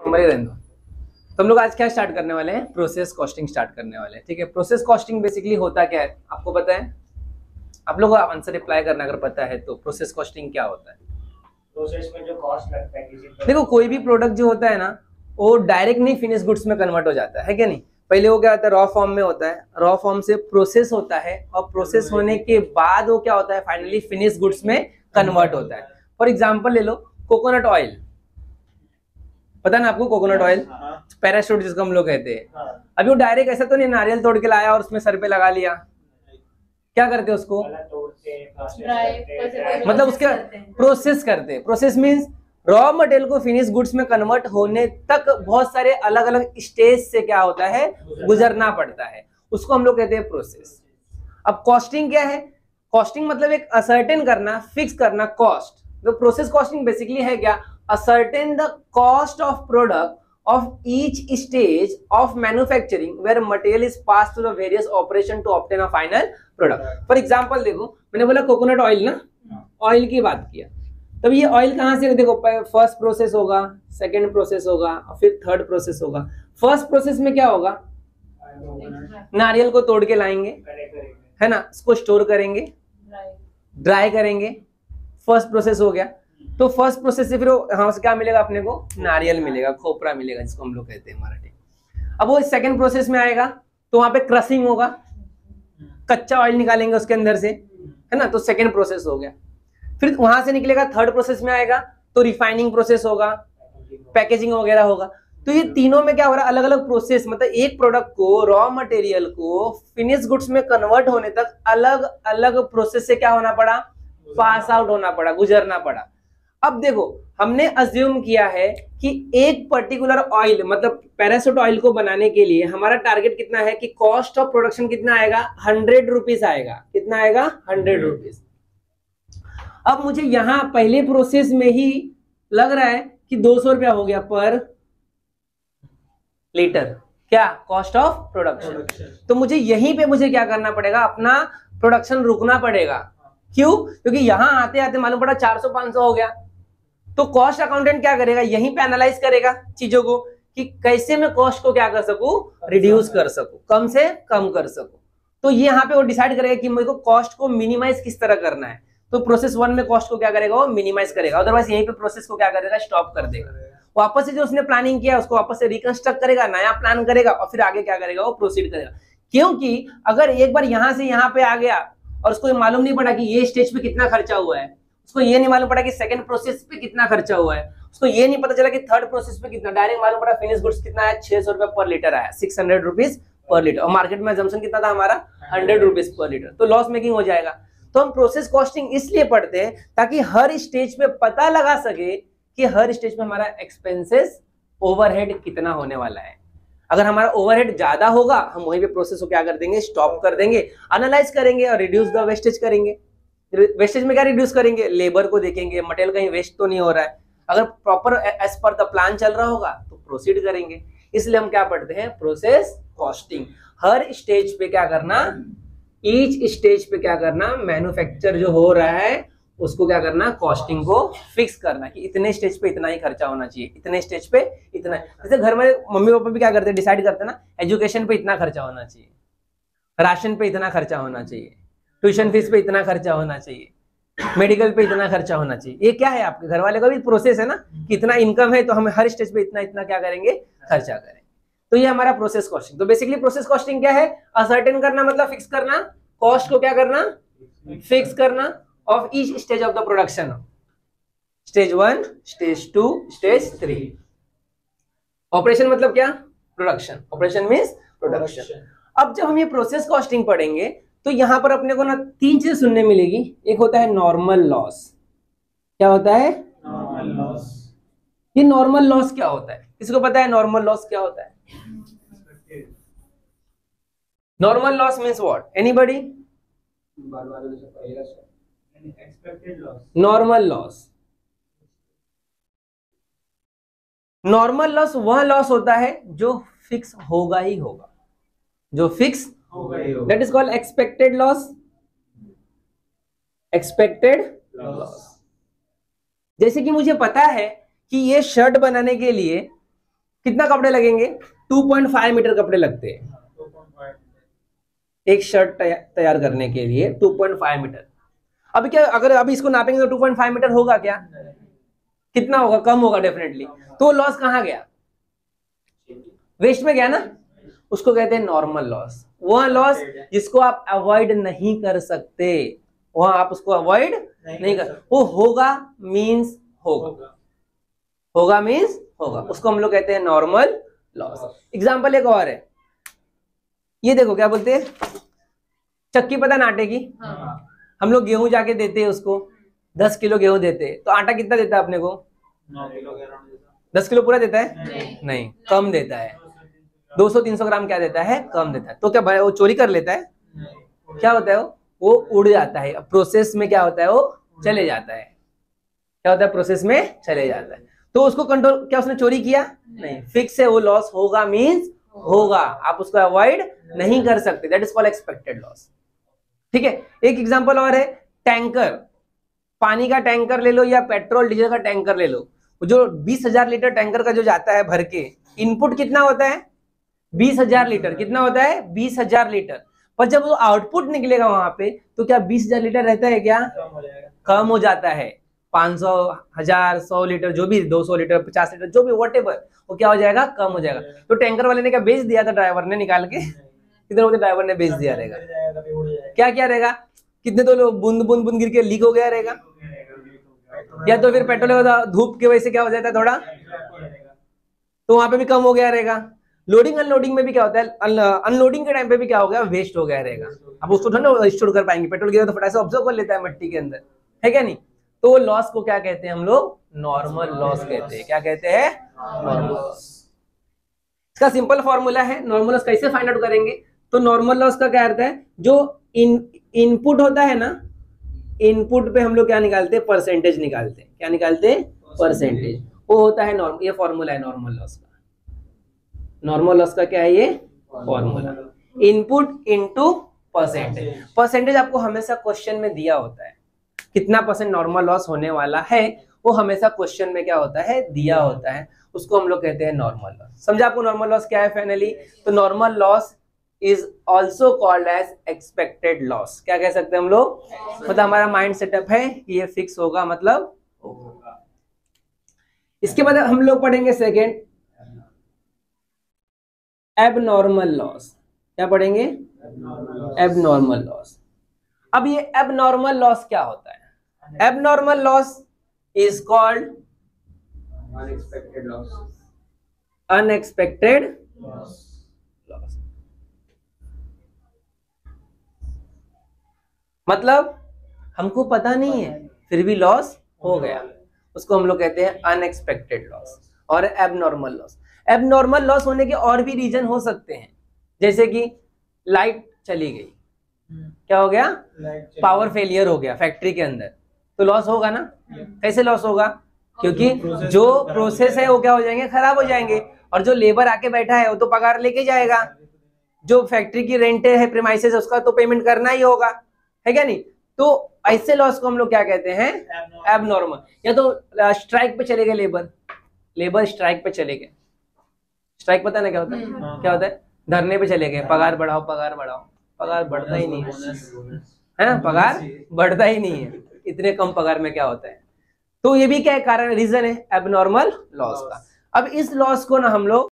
हमारे रहने दो। तो हम लोग आज क्या स्टार्ट करने वाले हैं, प्रोसेस कॉस्टिंग स्टार्ट करने वाले हैं। ठीक है, प्रोसेस कॉस्टिंग बेसिकली होता क्या है आपको पता है? आप लोगों को आंसर रिप्लाई करना अगर पता है तो प्रोसेस कॉस्टिंग क्या होता है? प्रोसेस में जो कॉस्ट लगता है किसी देखो कोई भी प्रोडक्ट जो होता है ना वो डायरेक्ट नहीं फिनिश गुड्स में कन्वर्ट हो जाता है क्या नहीं? पहले वो क्या होता है, रॉ फॉर्म में होता है, रॉ फॉर्म से प्रोसेस होता है और प्रोसेस होने के बाद वो क्या होता है, फाइनली फिनिश गुड्स में कन्वर्ट होता है। फॉर एग्जांपल ले लो कोकोनट ऑयल, पता ना आपको कोकोनट ऑयल, पैराशूट जिसको हम लोग कहते हैं। अभी वो डायरेक्ट ऐसा तो नहीं नारियल तोड़ के लाया और उसमें सर पे लगा लिया, क्या करते हैं उसको, मतलब उसके प्रोसेस करते हैं। प्रोसेस मींस रॉ मटेरियल को फिनिश गुड्स में कन्वर्ट होने तक बहुत सारे अलग अलग स्टेज से क्या होता है, गुजरना पड़ता है, उसको हम लोग कहते हैं प्रोसेस। अब कॉस्टिंग क्या है? कॉस्टिंग मतलब एक असर्टेन करना, फिक्स करना कॉस्ट। तो प्रोसेस कॉस्टिंग बेसिकली है क्या, ascertain the cost of product of each stage of manufacturing where material is passed through the various operation to obtain a final product. For example देखो मैंने बोला coconut oil ना, oil की बात किया, तब ये ऑयल कहाँ से, देखो फर्स्ट प्रोसेस होगा, सेकंड प्रोसेस होगा और फिर थर्ड प्रोसेस होगा। फर्स्ट प्रोसेस में क्या होगा, नारियल को तोड़ के लाएंगे है ना, इसको स्टोर करेंगे, ड्राई करेंगे, फर्स्ट प्रोसेस हो गया। तो फर्स्ट प्रोसेस से फिर हाँ क्या मिलेगा अपने को, नारियल मिलेगा, खोपरा मिलेगा जिसको हम लोग कहते हैं मराठी। अब वो सेकंड प्रोसेस में आएगा तो वहां पे क्रशिंग होगा, कच्चा ऑयल निकालेंगे उसके अंदर से है ना, तो सेकंड प्रोसेस हो गया। फिर वहां से निकलेगा थर्ड प्रोसेस में आएगा तो रिफाइनिंग प्रोसेस होगा, पैकेजिंग वगैरह होगा। तो ये तीनों में क्या हो रहा है, अलग अलग प्रोसेस, मतलब एक प्रोडक्ट को, रॉ मटेरियल को फिनिश गुड्स में कन्वर्ट होने तक अलग अलग प्रोसेस से क्या होना पड़ा, पास आउट होना पड़ा, गुजरना पड़ा। अब देखो हमने अज्यूम किया है कि एक पर्टिकुलर ऑयल मतलब पैराशूट ऑयल को बनाने के लिए हमारा टारगेट कितना है कि कॉस्ट ऑफ प्रोडक्शन कितना आएगा, 100 रुपीज आएगा। कितना आएगा, 100 रुपीज। अब मुझे यहां पहले प्रोसेस में ही लग रहा है कि 200 रुपया हो गया पर लीटर, क्या कॉस्ट ऑफ प्रोडक्शन। तो मुझे यहीं पे मुझे क्या करना पड़ेगा, अपना प्रोडक्शन रुकना पड़ेगा। क्यों? क्योंकि यहां आते आते मालूम पड़ा 400-500 हो गया। तो कॉस्ट अकाउंटेंट क्या करेगा, यहीं पे एनालाइज करेगा चीजों को कि कैसे मैं कॉस्ट को क्या कर सकूं, रिड्यूस कर सकूं, कम से कम कर सकूं। तो ये यहाँ पे वो डिसाइड करेगा कि मेरे को कॉस्ट को मिनिमाइज किस तरह करना है। तो प्रोसेस 1 में कॉस्ट को क्या करेगा, वो मिनिमाइज करेगा, अदरवाइज यहीं पे प्रोसेस को क्या करेगा, स्टॉप कर देगा। वापस से जो उसने प्लानिंग किया उसको वापस से रिकंस्ट्रक्ट करेगा, नया प्लान करेगा और फिर आगे क्या करेगा, वो प्रोसीड करेगा। क्योंकि अगर एक बार यहां से यहां पे आ गया और उसको मालूम नहीं पड़ा कि ये स्टेज पे कितना खर्चा हुआ है, उसको ये नहीं मालूम पड़ा कि सेकंड प्रोसेस पे कितना खर्चा हुआ है, उसको ये नहीं पता चला कि थर्ड प्रोसेस पे कितना, डायरेक्ट मालूम पड़ा फिनिश गुड्स कितना है, 600 रुपए पर लीटर आया, 600 रुपीज पर लीटर, और मार्केट में अजम्पशन कितना था हमारा, 100 रुपीज पर लीटर, तो लॉस मेकिंग हो जाएगा। तो हम प्रोसेस कॉस्टिंग इसलिए पढ़ते हैं ताकि हर स्टेज पे पता लगा सके कि हर स्टेज पे हमारा एक्सपेंसेस ओवरहेड कितना होने वाला है। अगर हमारा ओवरहेड ज्यादा होगा हम वहीं पे प्रोसेस को क्या कर देंगे, स्टॉप कर देंगे, एनालाइज करेंगे और रिड्यूस द वेस्टेज करेंगे। वेस्टेज में क्या रिड्यूस करेंगे, लेबर को देखेंगे, मटेरियल कहीं वेस्ट तो नहीं हो रहा है, अगर proper as per the plan चल रहा होगा तो प्रोसीड करेंगे। इसलिए हम क्या पढ़ते हैं, प्रोसेस कॉस्टिंग। हर स्टेज पे क्या करना, ईच स्टेज पे क्या करना, मैन्युफैक्चर जो हो रहा है उसको क्या करना, कॉस्टिंग को फिक्स करना कि इतने स्टेज पे इतना ही खर्चा होना चाहिए, इतने स्टेज पे इतना। जैसे घर में मम्मी पापा भी क्या करते हैं, डिसाइड करते हैं ना, एजुकेशन पे इतना खर्चा होना चाहिए, राशन पे इतना खर्चा होना चाहिए, ट्यूशन फीस पे इतना खर्चा होना चाहिए, मेडिकल पे इतना खर्चा होना चाहिए। ये क्या है, आपके घर वाले का भी प्रोसेस है ना कि इतना इनकम है तो हम हर स्टेज पे इतना इतना क्या करेंगे, खर्चा करेंगे। तो ये हमारा प्रोसेस कॉस्टिंग। तो बेसिकली प्रोसेस कॉस्टिंग क्या है, असर्टेन करना मतलब फिक्स करना, कॉस्ट को क्या करना, फिक्स करना of each stage of the production, stage 1, stage 2, stage 3। Operation मतलब क्या, प्रोडक्शन, ऑपरेशन मींस प्रोडक्शन। अब जब हम ये प्रोसेस कॉस्टिंग पढ़ेंगे तो यहां पर अपने को ना 3 चीजें सुनने मिलेगी। एक होता है नॉर्मल लॉस। क्या होता है, नॉर्मल लॉस। ये नॉर्मल लॉस क्या होता है, किसको पता है नॉर्मल लॉस क्या होता है? Normal loss means what, anybody? Normal loss, normal loss वह लॉस होता है जो फिक्स होगा ही होगा, जो फिक्स होगा ही होगा, that is called expected loss. Expected loss. जैसे कि मुझे पता है कि ये शर्ट बनाने के लिए कितना कपड़े लगेंगे? 2.5 मीटर कपड़े लगते हैं एक शर्ट तैयार करने के लिए, 2.5 मीटर। अभी क्या, अगर अभी इसको नापेंगे तो 2.5 मीटर होगा क्या? कितना होगा? कम होगा डेफिनेटली। तो लॉस कहाँ गया? वेस्ट में गया ना। उसको कहते हैं नॉर्मल लॉस। वह लॉस जिसको आप अवॉइड नहीं कर सकते, वहां आप उसको अवॉइड नहीं कर, वो होगा मींस होगा, होगा मींस होगा, उसको हम लोग कहते हैं नॉर्मल लॉस। एग्जाम्पल एक और है, ये देखो क्या बोलते हैं, चक्की पता ना आटे की? हम लोग गेहूं जाके देते हैं उसको, 10 किलो गेहूं देते हैं, तो आटा कितना देता है अपने को? 9 किलो। 10 किलो पूरा देता है? नहीं, कम देता है। 200-300 ग्राम क्या देता है? कम देता है। तो क्या भाई वो चोरी कर लेता है? क्या होता है वो उड़ जाता है। प्रोसेस में क्या होता है? वो चले जाता है। क्या होता है? प्रोसेस में चले जाता है। तो उसको कंट्रोल, क्या उसने चोरी किया? नहीं, फिक्स है। वो लॉस होगा मींस होगा, आप उसको अवॉइड नहीं कर सकते। That is called expected loss. ठीक है। एक एग्जांपल और है, टैंकर, पानी का टैंकर ले लो या पेट्रोल डीजल का टैंकर ले लो, जो 20,000 लीटर टैंकर का जो जाता है भर के, इनपुट कितना होता है? 20,000 लीटर। कितना होता है? 20,000 लीटर। पर जब वो आउटपुट निकलेगा वहां पे, तो क्या 20,000 लीटर रहता है क्या? कम हो जाता है। 500, 1000, 100 लीटर, जो भी 200 लीटर, 50 लीटर, जो भी व्हाटएवर, वो क्या हो जाएगा? कम हो जाएगा। तो टैंकर वाले ने क्या बेच दिया था? ड्राइवर ने निकाल के कितने होते? ड्राइवर ने बेच दिया रहेगा। क्या क्या रहेगा? कितने तो बूंद बूंद बूंद गिर के लीक हो गया रहेगा, या तो फिर पेट्रोल धूप की वजह से क्या हो जाता है थोड़ा, तो वहां पे भी कम हो गया रहेगा। लोडिंग अनलोडिंग में भी क्या होता है? अनलोडिंग के टाइम पे भी क्या हो गया? वेस्ट हो गया रहेगा। अब उसको थोड़ा स्टोर कर पाएंगे, पेट्रोल गिरा तो फटाक से ऑब्जर्व कर लेता है मट्टी के अंदर, है क्या नहीं? तो लॉस को क्या कहते हैं हम लोग? नॉर्मल लॉस कहते हैं। क्या कहते हैं? Normal loss. इसका सिंपल फॉर्मूला है। नॉर्मल लॉस कैसे फाइंड आउट करेंगे? तो नॉर्मल लॉस का क्या अर्थ है? जो इनपुट होता है ना, इनपुट पे हम लोग क्या निकालते हैं? परसेंटेज निकालते हैं। क्या निकालते हैं? परसेंटेज। वो होता है नॉर्मल। ये फॉर्मूला है नॉर्मल लॉस का। नॉर्मल लॉस का क्या है ये formula? Input into percentage. Percentage आपको हमेशा क्वेश्चन में दिया होता है, कितना परसेंट नॉर्मल लॉस होने वाला है, वो हमेशा क्वेश्चन में क्या होता है? दिया होता है। उसको हम लोग कहते हैं नॉर्मल लॉस। समझा आपको नॉर्मल लॉस क्या है फाइनली? तो normal loss is also called as expected loss. क्या कह सकते हैं हम लोग? मतलब हमारा माइंड सेटअप है कि ये फिक्स होगा, मतलब होगा। इसके बाद हम लोग पढ़ेंगे सेकेंड, एबनॉर्मल लॉस। क्या पढ़ेंगे? Abnormal loss. अब ये एबनॉर्मल लॉस क्या होता है? Abnormal loss is called unexpected loss. Unexpected loss. मतलब हमको पता नहीं है फिर भी लॉस हो गया, उसको हम लोग कहते हैं अनएक्सपेक्टेड लॉस और एबनॉर्मल लॉस। एबनॉर्मल लॉस होने के और भी रीजन हो सकते हैं, जैसे कि लाइट चली गई, क्या हो गया? पावर फेलियर हो गया फैक्ट्री के अंदर, तो लॉस होगा ना। कैसे लॉस होगा? क्योंकि जो प्रोसेस है वो क्या हो जाएंगे? खराब हो जाएंगे, और जो लेबर आके बैठा है वो तो पगार लेके जाएगा, जो फैक्ट्री की रेंट है, प्रीमाइसेस, उसका तो पेमेंट करना ही होगा, है क्या नहीं? तो ऐसे लॉस को हम लोग क्या कहते हैं? एबनॉर्मल। या तो स्ट्राइक पे चले गए लेबर स्ट्राइक पे चले गए। स्ट्राइक पता ना क्या होता है? क्या होता है? धरने पे चले गए, पगार बढ़ाओ पगार बढ़ाओ, पगार बढ़ता ही नहीं है ना, पगार बढ़ता ही नहीं है, इतने कम पगार में क्या होता है? तो ये भी क्या कारण रीजन है एबनॉर्मल लॉस का। अब इस लॉस को ना हम लोग